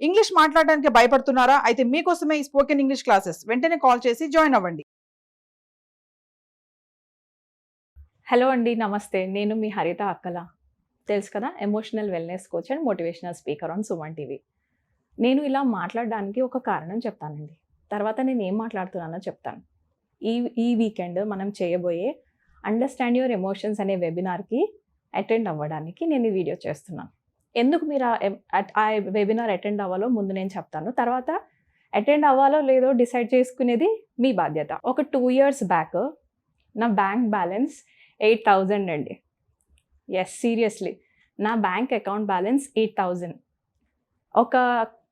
English మాట్లాడడానికి భయపడుతున్నారా? అయితే మీకోసమే ఈ స్పోకెన్ ఇంగ్లీష్ క్లాసెస్. వెంటనే కాల్ చేసి జాయిన్ అవ్వండి. హలో అండి, నమస్తే. నేను మీ హరిత అక్కల. తెలుసు కదా, emotional wellness coach and motivational speaker on Suman TV. నేను ఇలా మాట్లాడడానికి ఒక కారణం చెప్తానండి. తర్వాత నేను ఏం మాట్లాడుతున్నానో చెప్తాను. ఈ ఈ వీకెండ్ మనం చేయబోయే అండర్‌స్టాండ్ యువర్ ఎమోషన్స్ అనే వెబినార్‌కి అటెండ్ అవ్వడానికి నేను ఈ వీడియో చేస్తున్నాను. ఎందుకు మీరు ఆ వెబినార్ అటెండ్ అవ్వాలో ముందు నేను చెప్తాను. తర్వాత అటెండ్ అవ్వాలో లేదో డిసైడ్ చేసుకునేది మీ బాధ్యత. ఒక 2 ఇయర్స్ బ్యాక్ నా బ్యాంక్ బ్యాలెన్స్ 8,000 అండి. Yes, seriously. నా బ్యాంక్ అకౌంట్ బ్యాలెన్స్ 8,000. ఒక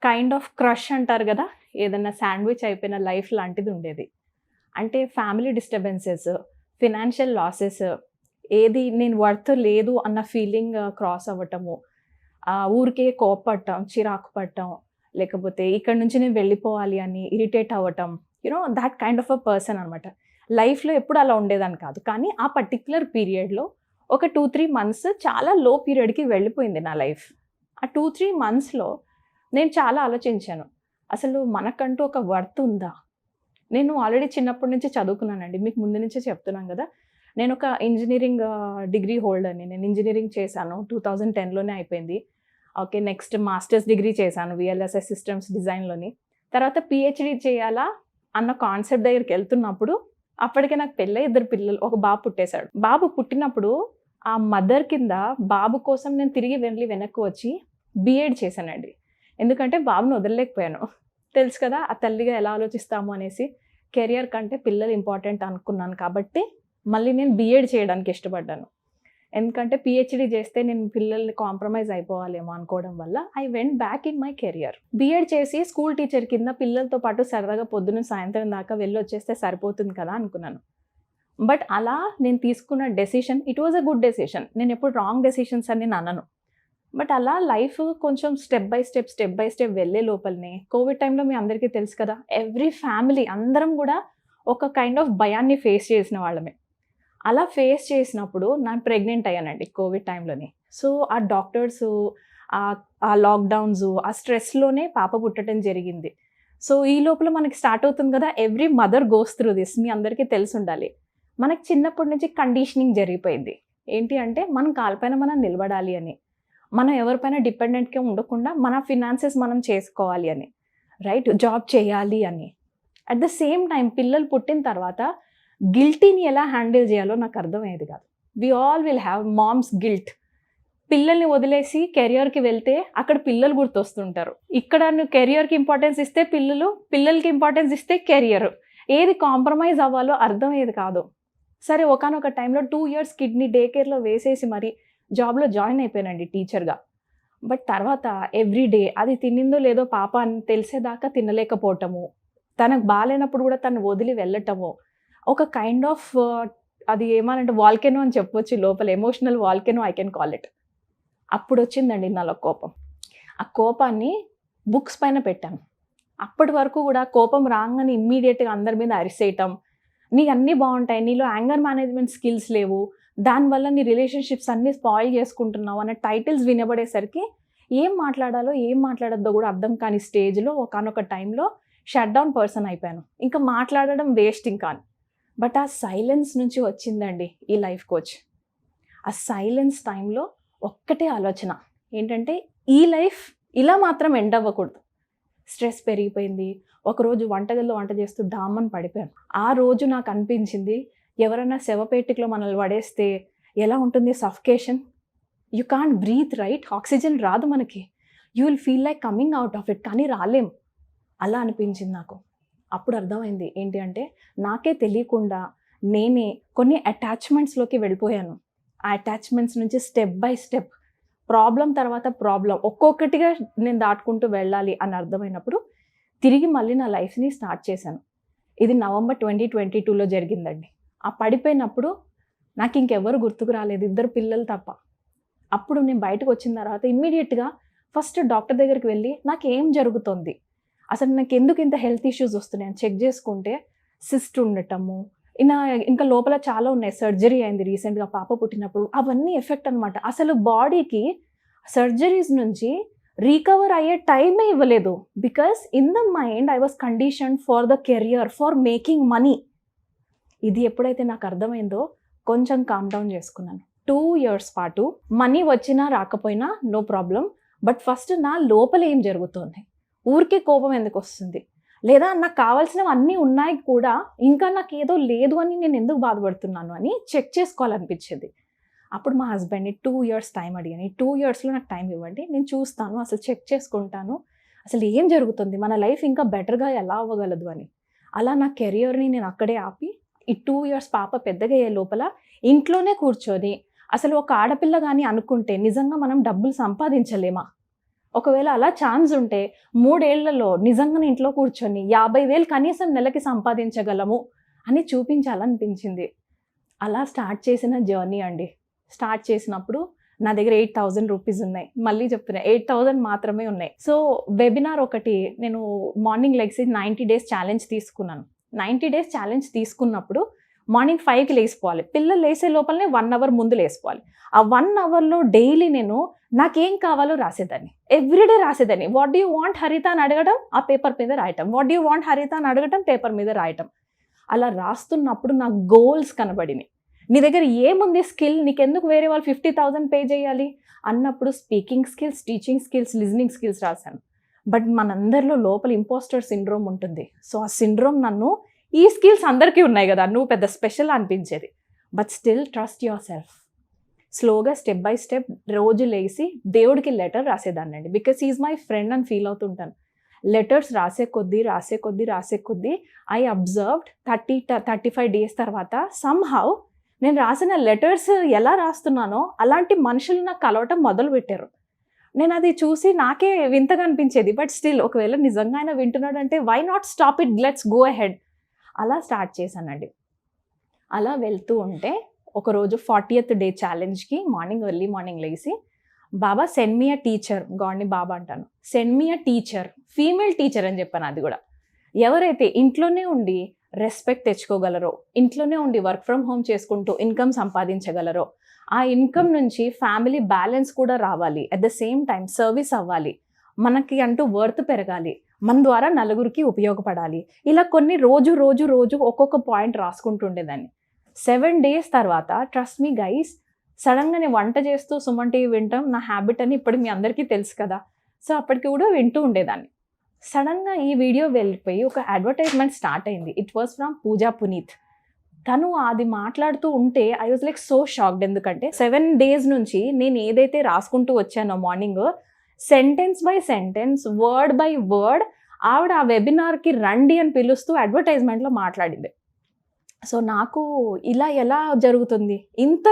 కైండ్ ఆఫ్ క్రష్ అంటారు కదా, ఏదన్నా శాండ్విచ్ అయిపోయిన లైఫ్ లాంటిది ఉండేది. అంటే ఫ్యామిలీ డిస్టర్బెన్సెస్, ఫినాన్షియల్ లాసెస్, ఏది నేను వర్త్ లేదు అన్న ఫీలింగ్ క్రాస్ అవ్వటము, ఊరికే కోప్పడటం, చిరాకు పడటం, లేకపోతే ఇక్కడ నుంచి నేను వెళ్ళిపోవాలి అని ఇరిటేట్ అవ్వటం, that kind of a person అనమాట. లైఫ్లో ఎప్పుడు అలా ఉండేదాన్ని కాదు. కానీ ఆ పర్టిక్యులర్ పీరియడ్లో ఒక 2-3 మంత్స్ చాలా లో పీరియడ్కి వెళ్ళిపోయింది నా లైఫ్. ఆ 2-3 మంత్స్లో నేను చాలా ఆలోచించాను. అసలు మనకంటూ ఒక వర్త్ ఉందా? నేను ఆల్రెడీ చిన్నప్పటి నుంచి చదువుకున్నానండి. మీకు ముందు నుంచే చెప్తున్నాను కదా, నేను ఒక ఇంజనీరింగ్ డిగ్రీ హోల్డర్ని. నేను ఇంజనీరింగ్ చేశాను, 2010లోనే అయిపోయింది. ఓకే, నెక్స్ట్ మాస్టర్స్ డిగ్రీ చేశాను VLSI సిస్టమ్స్ డిజైన్లోని. తర్వాత PhD చేయాలా అన్న కాన్సెప్ట్ దగ్గరికి వెళ్తున్నప్పుడు అప్పటికే నాకు పెళ్ళై 2 పిల్లలు, ఒక బాబు పుట్టేశాడు. బాబు పుట్టినప్పుడు ఆ మదర్ కింద బాబు కోసం నేను తిరిగి వెనక్కి వచ్చి B.Ed చేశానండి. ఎందుకంటే బాబుని వదలలేకపోయాను. తెలుసు కదా, ఆ తల్లిగా ఎలా ఆలోచిస్తాము అనేసి. కెరియర్ కంటే పిల్లలు ఇంపార్టెంట్ అనుకున్నాను కాబట్టి మళ్ళీ నేను B.Ed చేయడానికి ఇష్టపడ్డాను. ఎందుకంటే PhD చేస్తే నేను పిల్లల్ని కాంప్రమైజ్ అయిపోవాలేమో అనుకోవడం వల్ల I went back in my career. B.Ed చేసి స్కూల్ టీచర్ కింద పిల్లలతో పాటు సరదాగా పొద్దున్న సాయంత్రం దాకా వెళ్ళొచ్చేస్తే సరిపోతుంది కదా అనుకున్నాను. బట్ అలా నేను తీసుకున్న decision, it was a good decision. నేను ఎప్పుడు రాంగ్ డెసిషన్స్ అని నేను అనను. బట్ అలా లైఫ్ కొంచెం స్టెప్ బై స్టెప్ వెళ్ళే లోపలనే కోవిడ్ టైంలో మీ అందరికీ తెలుసు కదా, ఎవ్రీ ఫ్యామిలీ అందరం కూడా ఒక కైండ్ ఆఫ్ భయాన్ని ఫేస్ చేసిన వాళ్ళమే. అలా ఫేస్ చేసినప్పుడు నేను ప్రెగ్నెంట్ అయ్యానండి కోవిడ్ టైంలోని. సో ఆ డాక్టర్స్, ఆ లాక్డౌన్స్, ఆ స్ట్రెస్లోనే పాప పుట్టడం జరిగింది. సో ఈ లోపల మనకి స్టార్ట్ అవుతుంది కదా, every mother goes through this. మీ అందరికీ తెలిసి ఉండాలి. మనకి చిన్నప్పటి నుంచి కండిషనింగ్ జరిగిపోయింది. ఏంటి అంటే మనం కాళ్ళపైన మనం నిలబడాలి అని, మనం ఎవరిపైన డిపెండెంట్గా ఉండకుండా మన ఫినాన్సెస్ మనం చేసుకోవాలి అని, రైట్, జాబ్ చేయాలి అని. అట్ ద సేమ్ టైం పిల్లలు పుట్టిన తర్వాత గిల్టీని ఎలా హ్యాండిల్ చేయాలో నాకు అర్థమయ్యేది కాదు. We all will have moms guilt. పిల్లల్ని వదిలేసి కెరియర్కి వెళ్తే అక్కడ పిల్లలు గుర్తొస్తుంటారు. ఇక్కడ నువ్వు కెరియర్కి ఇంపార్టెన్స్ ఇస్తే పిల్లలకి ఇంపార్టెన్స్ ఇస్తే కెరియర్, ఏది కాంప్రమైజ్ అవ్వాలో అర్థమయ్యేది కాదు. సరే, ఒకానొక టైంలో 2 ఇయర్స్ కిడ్నీ డే కేర్లో వేసేసి మరి జాబ్లో జాయిన్ అయిపోయానండి టీచర్గా. బట్ తర్వాత ఎవ్రీ డే అది తినిందో లేదో పాప అని తెలిసేదాకా తినలేకపోవటము, తనకు బాగాలేనప్పుడు కూడా తను వదిలి వెళ్ళటము, ఒక కైండ్ ఆఫ్ అది ఏమనంటే వాల్కెనో అని చెప్పొచ్చు లోపల, emotional volcano I can call it. అప్పుడు వచ్చిందండి నాలో కోపం. ఆ కోపాన్ని బుక్స్ పైన పెట్టాను. అప్పటి వరకు కూడా కోపం రాగానే ఇమ్మీడియట్గా అందరి మీద అరిసేయటం, నీకు అన్నీ బాగుంటాయి, నీలో యాంగర్ మేనేజ్మెంట్ స్కిల్స్ లేవు, దానివల్ల నీ రిలేషన్షిప్స్ అన్నీ స్పాయిల్ చేసుకుంటున్నావు అనే టైటిల్స్ వినబడేసరికి ఏం మాట్లాడాలో ఏం మాట్లాడద్దో కూడా అర్థం కాని స్టేజ్లో ఒకానొక టైంలో షట్ డౌన్ పర్సన్ అయిపోయాను. ఇంకా మాట్లాడడం వేస్ట్ ఇంకా. బట్ ఆ సైలెన్స్ నుంచి వచ్చిందండి ఈ లైఫ్ కోచ్. ఆ సైలెన్స్ టైంలో ఒక్కటే ఆలోచన ఏంటంటే, ఈ లైఫ్ ఇలా మాత్రం ఎండ్ అవ్వకూడదు. స్ట్రెస్ పెరిగిపోయింది. ఒకరోజు వంటగదిలో వంట చేస్తూ డామ్మని పడిపోయాను. ఆ రోజు నాకు అనిపించింది, ఎవరైనా శవపేటికలో మనల్ని పడేస్తే ఎలా ఉంటుంది suffocation. You can't breath, right, oxygen రాదు మనకి. You will feel like coming out of it, కానీ రాలేం. అలా అనిపించింది నాకు. అప్పుడు అర్థమైంది ఏంటి అంటే, నాకే తెలియకుండా నేనే కొన్ని అటాచ్మెంట్స్లోకి వెళ్ళిపోయాను. ఆ అటాచ్మెంట్స్ నుంచి స్టెప్ బై స్టెప్, ప్రాబ్లం తర్వాత ప్రాబ్లం ఒక్కొక్కటిగా నేను దాటుకుంటూ వెళ్ళాలి అని అర్థమైనప్పుడు తిరిగి మళ్ళీ నా లైఫ్ని స్టార్ట్ చేశాను. ఇది నవంబర్ 2022లో జరిగిందండి. ఆ పడిపోయినప్పుడు నాకు ఇంకెవరు గుర్తుకు రాలేదు, 2 పిల్లలు తప్ప. అప్పుడు నేను బయటకు వచ్చిన తర్వాత ఇమ్మీడియట్గా ఫస్ట్ డాక్టర్ దగ్గరికి వెళ్ళి నాకు ఏం జరుగుతుంది, అసలు నాకు ఎందుకు ఇంత హెల్త్ ఇష్యూస్ వస్తున్నాయి అని చెక్ చేసుకుంటే సిస్ట్ ఉండటము, ఇంకా లోపల చాలా ఉన్నాయి. సర్జరీ అయింది రీసెంట్గా పాప పుట్టినప్పుడు. అవన్నీ ఎఫెక్ట్ అనమాట. అసలు బాడీకి సర్జరీస్ నుంచి రీకవర్ అయ్యే టైమే ఇవ్వలేదు. Because in the mind I was condition for the career, for making money. ఇది ఎప్పుడైతే నాకు అర్థమైందో కొంచెం కామ్ డౌన్ చేసుకున్నాను. 2 years పాటు మనీ వచ్చినా రాకపోయినా నో ప్రాబ్లం, బట్ ఫస్ట్ నా లోపల ఏం జరుగుతుంది, ఊరికే కోపం ఎందుకు వస్తుంది, లేదా నాకు కావాల్సినవి అన్నీ ఉన్నాయి కూడా ఇంకా నాకు ఏదో లేదు అని నేను ఎందుకు బాధపడుతున్నాను అని చెక్ చేసుకోవాలనిపించేది. అప్పుడు మా హస్బెండ్ని 2 years టైం అడిగాను. ఈ 2 yearsలో నాకు టైం ఇవ్వండి, నేను చూస్తాను, అసలు చెక్ చేసుకుంటాను అసలు ఏం జరుగుతుంది, మన లైఫ్ ఇంకా బెటర్గా ఎలా అవ్వగలదు అని. అలా నా కెరియర్ని నేను అక్కడే ఆపి ఈ 2 years పాప పెద్దగా అయ్యే లోపల ఇంట్లోనే కూర్చొని, అసలు ఒక ఆడపిల్ల కానీ అనుకుంటే నిజంగా మనం డబ్బులు సంపాదించలేమా, ఒకవేళ అలా ఛాన్స్ ఉంటే 3 ఏళ్లలో నిజంగా ఇంట్లో కూర్చొని 50,000 కనీసం నెలకి సంపాదించగలము అని చూపించాలనిపించింది. అలా స్టార్ట్ చేసిన జర్నీ అండి. స్టార్ట్ చేసినప్పుడు నా దగ్గర 8,000 రూపీస్ ఉన్నాయి. మళ్ళీ చెప్తున్నా 8,000 మాత్రమే ఉన్నాయి. సో వెబినార్ ఒకటి నేను మార్నింగ్ లెగ్సి 90 days ఛాలెంజ్ తీసుకున్నాను. 90 days ఛాలెంజ్ తీసుకున్నప్పుడు మార్నింగ్ 5కి లేసిపోవాలి. పిల్లలు లేసే లోపలనే 1 hour ముందు లేసిపోవాలి. ఆ 1 hourలో డైలీ నేను నాకేం కావాలో రాసేదాన్ని, ఎవ్రీడే రాసేదాన్ని. What do you want Haritha అని అడగడం, ఆ పేపర్ మీద రాయటం, what do you want Haritha అని అడగటం, పేపర్ మీద రాయటం. అలా రాస్తున్నప్పుడు నా గోల్స్ కనబడినాయి. నీ దగ్గర ఏముంది స్కిల్, నీకెందుకు వేరే వాళ్ళు 50,000 పే చేయాలి అన్నప్పుడు speaking skills, teaching skills, listening skills రాశాను. బట్ మనందరిలో లోపల ఇంపోస్టర్ సిండ్రోమ్ ఉంటుంది. సో ఆ సిండ్రోమ్ నన్ను, ఈ స్కిల్స్ అందరికీ ఉన్నాయి కదా, నువ్వు పెద్ద స్పెషల్ అనిపించేది. But still trust your self. స్లోగా స్టెప్ బై స్టెప్ రోజు లేసి దేవుడికి లెటర్ రాసేదాన్ని అండి. బికాస్ ఈజ్ మై ఫ్రెండ్ అని ఫీల్ అవుతుంటాను. లెటర్స్ రాసే కొద్దీ ఐ అబ్జర్వ్డ్ 35 days తర్వాత సమ్హౌ నేను రాసిన లెటర్స్ ఎలా రాస్తున్నానో అలాంటి మనుషులు నాకు కలవటం మొదలుపెట్టారు. నేను అది చూసి నాకే వింతగా అనిపించేది. బట్ స్టిల్ ఒకవేళ నిజంగా ఆయన వింటున్నాడు అంటే why not stop it, let's go ahead. అలా స్టార్ట్ చేశానండి. అలా వెళ్తూ ఉంటే ఒకరోజు 40th day ఛాలెంజ్కి ఎర్లీ మార్నింగ్ లేసి, బాబా సెండ్ మీ అ టీచర్, గాడ్ని బాబా అంటాను, send me a teacher, female teacher అని చెప్పాను. అది కూడా ఎవరైతే ఇంట్లోనే ఉండి రెస్పెక్ట్ తెచ్చుకోగలరో, ఇంట్లోనే ఉండి వర్క్ ఫ్రమ్ హోమ్ చేసుకుంటూ ఇన్కమ్ సంపాదించగలరో, ఆ ఇన్కమ్ నుంచి ఫ్యామిలీ బ్యాలెన్స్ కూడా రావాలి, at the same time service అవ్వాలి, మనకి అంటూ వర్త్ పెరగాలి, మన ద్వారా నలుగురికి ఉపయోగపడాలి. ఇలా కొన్ని రోజు ఒక్కొక్క పాయింట్ రాసుకుంటుండేదాన్ని. 7 days తర్వాత ట్రస్ట్ మీ గైస్, సడన్గా నేను వంట చేస్తూ సుమన్ టీవీ వింటాం నా హ్యాబిట్ అని ఇప్పుడు మీ అందరికీ తెలుసు కదా. సో అప్పటికి కూడా వింటూ ఉండేదాన్ని. సడన్గా ఈ వీడియో వెళ్ళిపోయి ఒక అడ్వర్టైజ్మెంట్ స్టార్ట్ అయింది. ఇట్ వాస్ ఫ్రమ్ పూజా పునీత్. తను అది మాట్లాడుతూ ఉంటే I was like so shocked. ఎందుకంటే 7 days నుంచి నేను ఏదైతే రాసుకుంటూ వచ్చానో morning, sentence by sentence, word by word, ఆవిడ ఆ వెబినార్కి రండి అని పిలుస్తూ అడ్వర్టైజ్మెంట్లో మాట్లాడింది. సో నాకు ఇలా ఎలా జరుగుతుంది, ఇంత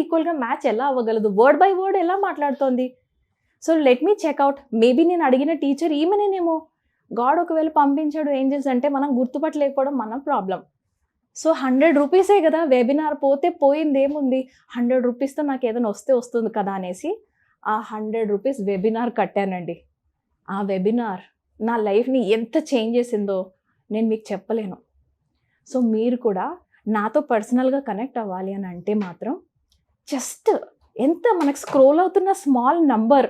ఈక్వల్గా మ్యాచ్ ఎలా అవ్వగలదు, వర్డ్ బై వర్డ్ ఎలా మాట్లాడుతోంది. So let me check out, maybe నేను అడిగిన టీచర్ ఈమెనేమో, గాడ్ ఒకవేళ పంపించాడు ఏంజల్స్ అంటే మనం గుర్తుపట్టలేకపోవడం మన ప్రాబ్లం. సో 100 రూపీసే కదా వెబినార్, పోతే పోయింది ఏముంది, 100 రూపీస్తో నాకు ఏదైనా వస్తుంది కదా అనేసి ఆ 100 రూపీస్ వెబినార్ కట్టానండి. ఆ వెబినార్ నా లైఫ్ని ఎంత చేంజ్ చేసిందో నేను మీకు చెప్పలేను. సో మీరు కూడా నాతో పర్సనల్గా కనెక్ట్ అవ్వాలి అని అంటే మాత్రం జస్ట్ ఎంత మనకు స్క్రోల్ అవుతున్న స్మాల్ నంబర్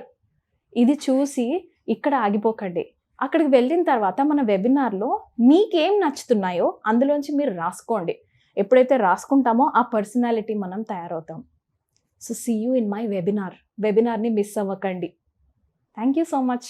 ఇది చూసి ఇక్కడ ఆగిపోకండి. అక్కడికి వెళ్ళిన తర్వాత మన వెబినార్లో మీకేం నచ్చుతున్నాయో అందులోంచి మీరు రాసుకోండి. ఎప్పుడైతే రాసుకుంటామో ఆ పర్సనాలిటీ మనం తయారవుతాం. So see you in my వెబినార్ని మిస్ అవ్వకండి. Thank you so much.